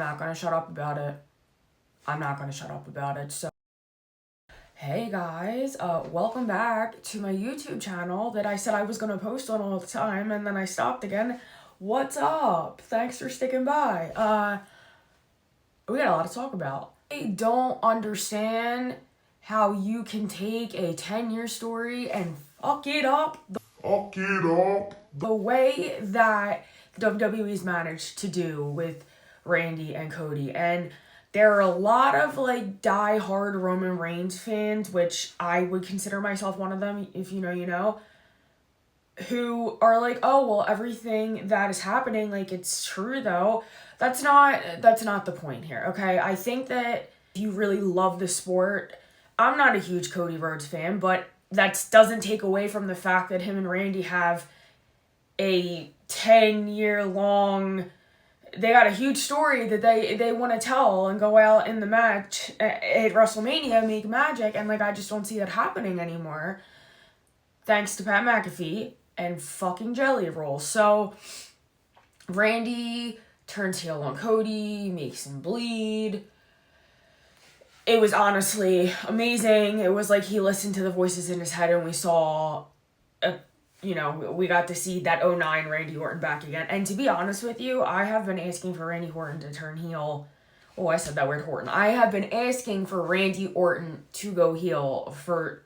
not going to shut up about it. I'm not going to shut up about it. So, hey guys, welcome back to my YouTube channel that I said I was going to post on all the time, and then I stopped again. What's up? Thanks for sticking by. We got a lot to talk about. I don't understand how you can take a 10-year story and fuck it up the way that WWE's managed to do with Randy and Cody. And there are a lot of like die-hard Roman Reigns fans, which I would consider myself one of them, if you know, you know, who are like, oh, well, everything that is happening, like, it's true though. That's not the point here, okay? I think that if you really love the sport, I'm not a huge Cody Rhodes fan, but that doesn't take away from the fact that him and Randy have a 10-year long, they got a huge story that they want to tell and go out in the match at WrestleMania, make magic, and like, I just don't see that happening anymore. Thanks to Pat McAfee and fucking Jelly Roll. So, Randy turns heel on Cody, makes him bleed. It was honestly amazing. It was like he listened to the voices in his head, and we saw, we got to see that 09 Randy Orton back again. And to be honest with you, I have been asking for Randy Orton to turn heel. Oh, I said that word, Orton. I have been asking for Randy Orton to go heel for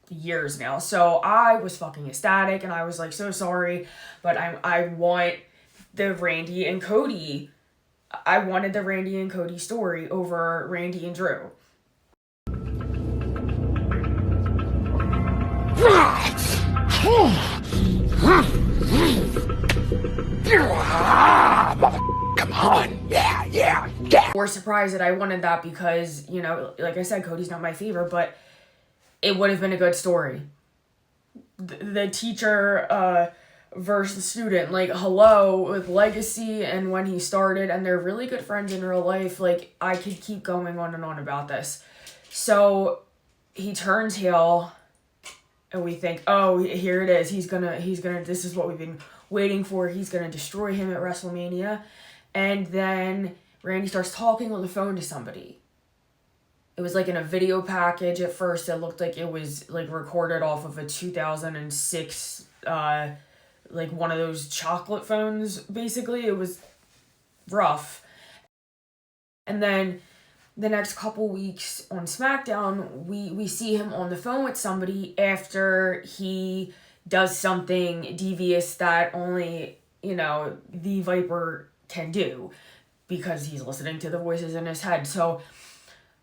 years now. So I was fucking ecstatic, and I was like, so sorry, but I want the Randy and Cody. I wanted the Randy and Cody story over Randy and Drew. Come on, yeah. More surprised that I wanted that because, you know, like I said, Cody's not my favorite, but it would have been a good story. The teacher versus the student, like, hello, with legacy and when he started, and they're really good friends in real life. Like, I could keep going on and on about this. So he turns heel, and we think, oh, here it is. He's gonna, this is what we've been waiting for. He's gonna destroy him at WrestleMania. And then Randy starts talking on the phone to somebody. It was like in a video package at first. It looked like it was like recorded off of a 2006, like one of those chocolate phones, basically. It was rough. And then the next couple weeks on SmackDown, we see him on the phone with somebody after he does something devious that only, the Viper can do because he's listening to the voices in his head. So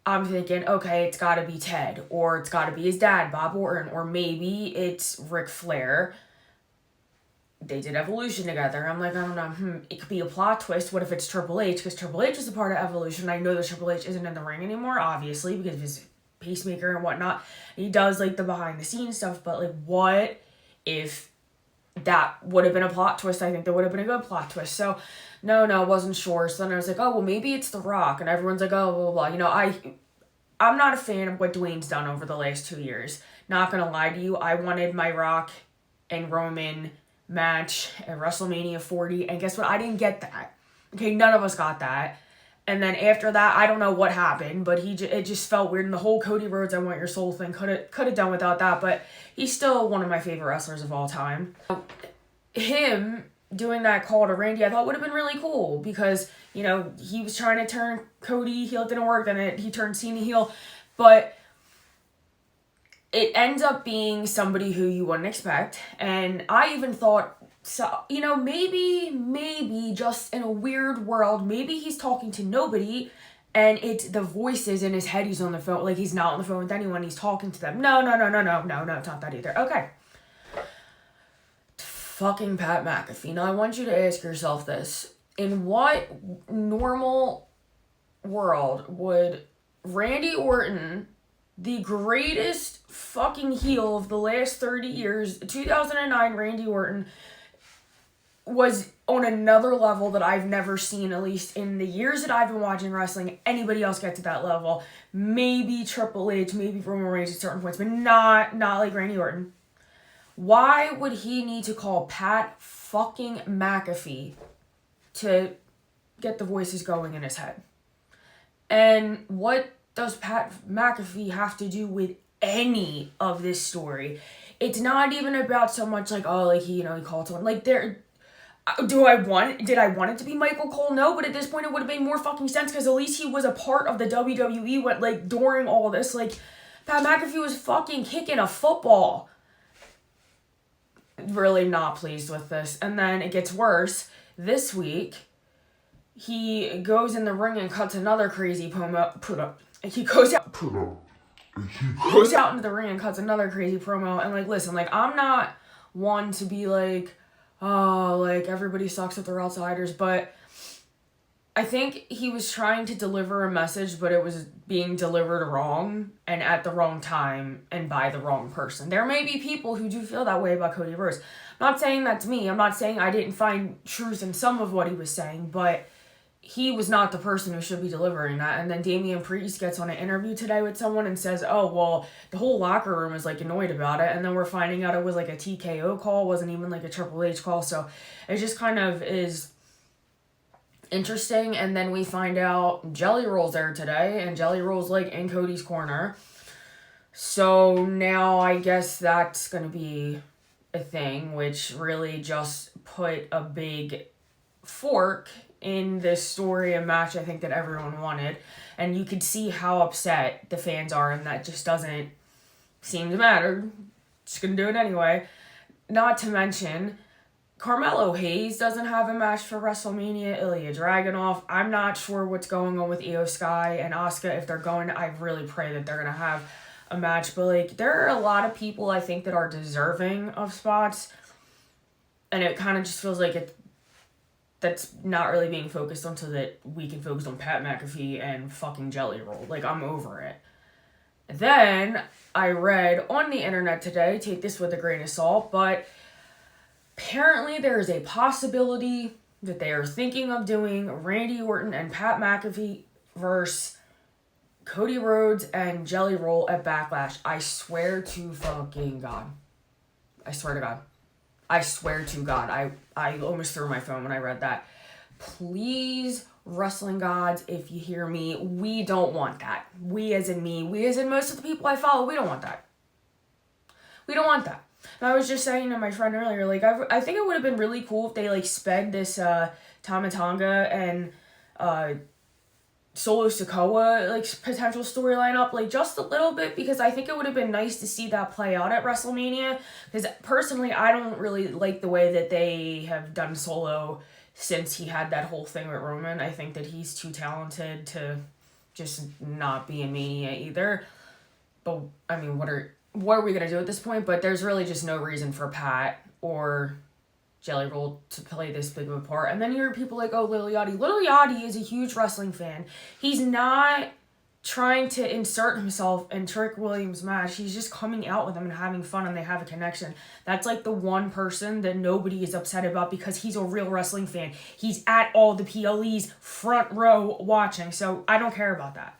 I'm thinking, okay, it's got to be Ted, or it's got to be his dad, Bob Orton, or maybe it's Ric Flair. They did Evolution together. I'm like, I don't know. It could be a plot twist. What if it's Triple H? Because Triple H is a part of Evolution. I know that Triple H isn't in the ring anymore, obviously, because of his pacemaker and whatnot. He does, like, the behind-the-scenes stuff, but, like, what if that would have been a plot twist? I think that would have been a good plot twist. So, no, wasn't sure. So then I was like, oh, well, maybe it's The Rock. And everyone's like, oh, blah, blah, blah. I'm not a fan of what Dwayne's done over the last 2 years. Not gonna lie to you. I wanted my Rock and Roman match at WrestleMania 40, and guess what? I didn't get that. Okay, none of us got that. And then after that, I don't know what happened, but it just felt weird. And the whole Cody Rhodes, I want your soul thing could have done without that, but he's still one of my favorite wrestlers of all time. Him doing that call to Randy, I thought would have been really cool because, he was trying to turn Cody heel, it didn't work, then he turned Cena heel, but it ends up being somebody who you wouldn't expect. And I even thought, so, maybe just in a weird world, maybe he's talking to nobody and it's the voices in his head. He's on the phone. Like, he's not on the phone with anyone. He's talking to them. No, it's not that either. Okay. Fucking Pat McAfee. Now, I want you to ask yourself this. In what normal world would Randy Orton, the greatest fucking heel of the last 30 years, 2009 Randy Orton, was on another level that I've never seen, at least in the years that I've been watching wrestling, anybody else get to that level. Maybe Triple H, maybe Roman Reigns at certain points, but not like Randy Orton. Why would he need to call Pat fucking McAfee to get the voices going in his head. And what does Pat McAfee have to do with any of this story? It's not even about so much like, oh, like he called someone. Like, did I want it to be Michael Cole? No, but at this point it would have made more fucking sense because at least he was a part of the WWE during all this. Like, Pat McAfee was fucking kicking a football. Really not pleased with this. And then it gets worse. This week, he goes in the ring and cuts another crazy promo. He goes out into the ring and cuts another crazy promo. And, like, listen, like, I'm not one to be like, oh, like, everybody sucks if they're outsiders. But I think he was trying to deliver a message, but it was being delivered wrong and at the wrong time and by the wrong person. There may be people who do feel that way about Cody Rhodes. I'm not saying that's me. I'm not saying I didn't find truth in some of what he was saying, but he was not the person who should be delivering that. And then Damian Priest gets on an interview today with someone and says, oh, well, the whole locker room is, like, annoyed about it. And then we're finding out it was, like, a TKO call. It wasn't even, like, a Triple H call. So it just kind of is interesting. And then we find out Jelly Roll's there today. And Jelly Roll's, like, in Cody's corner. So now I guess that's going to be a thing, which really just put a big fork in this story and match I think that everyone wanted. And you could see how upset the fans are, and that just doesn't seem to matter. Just gonna do it anyway. Not to mention, Carmelo Hayes doesn't have a match for WrestleMania. Ilya Dragunov. I'm not sure what's going on with Io Sky and Asuka. If they're going, I really pray that they're gonna have a match. But, like, there are a lot of people I think that are deserving of spots. And it kind of just feels like that's not really being focused on so that we can focus on Pat McAfee and fucking Jelly Roll. Like, I'm over it. Then I read on the internet today, take this with a grain of salt, but apparently there is a possibility that they are thinking of doing Randy Orton and Pat McAfee versus Cody Rhodes and Jelly Roll at Backlash. I swear to fucking God. I swear to God. I swear to God, I almost threw my phone when I read that. Please, wrestling gods, if you hear me, we don't want that. We as in me, we as in most of the people I follow, we don't want that. We don't want that. And I was just saying to my friend earlier, like, I think it would have been really cool if they, like, sped this Tama Tonga and Solo Sikoa, like, potential storyline up, like, just a little bit, because I think it would have been nice to see that play out at WrestleMania, because personally, I don't really like the way that they have done Solo since he had that whole thing with Roman. I think that he's too talented to just not be in Mania either, but, I mean, what are we going to do at this point? But there's really just no reason for Pat or Jelly Roll to play this big of a part. And then you hear people like, oh, Lil Yachty. Lil Yachty is a huge wrestling fan. He's not trying to insert himself in Trick Williams' match. He's just coming out with them and having fun, and they have a connection. That's like the one person that nobody is upset about because he's a real wrestling fan. He's at all the PLEs front row watching, so I don't care about that.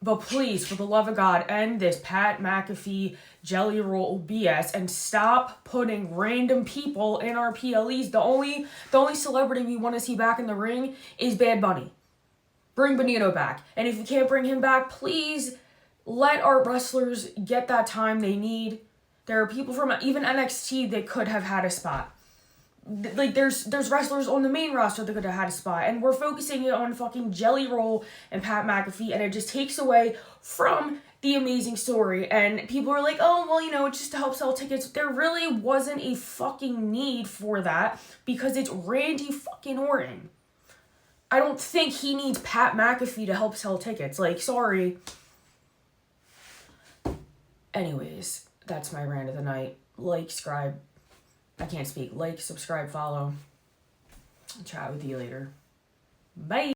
But please, for the love of God, end this Pat McAfee Jelly Roll BS and stop putting random people in our PLEs. The only celebrity we want to see back in the ring is Bad Bunny. Bring Benito back. And if you can't bring him back, please let our wrestlers get that time they need. There are people from even NXT that could have had a spot. Like, there's wrestlers on the main roster that could have had a spot, and we're focusing it on fucking Jelly Roll and Pat McAfee, and it just takes away from the amazing story. And people are like, oh, well, you know, it's just to help sell tickets. There really wasn't a fucking need for that because it's Randy fucking Orton. I don't think he needs Pat McAfee to help sell tickets. Like, sorry. Anyways, that's my rant of the night. Like, subscribe. I can't speak. Like, subscribe, follow. I'll chat with you later. Bye.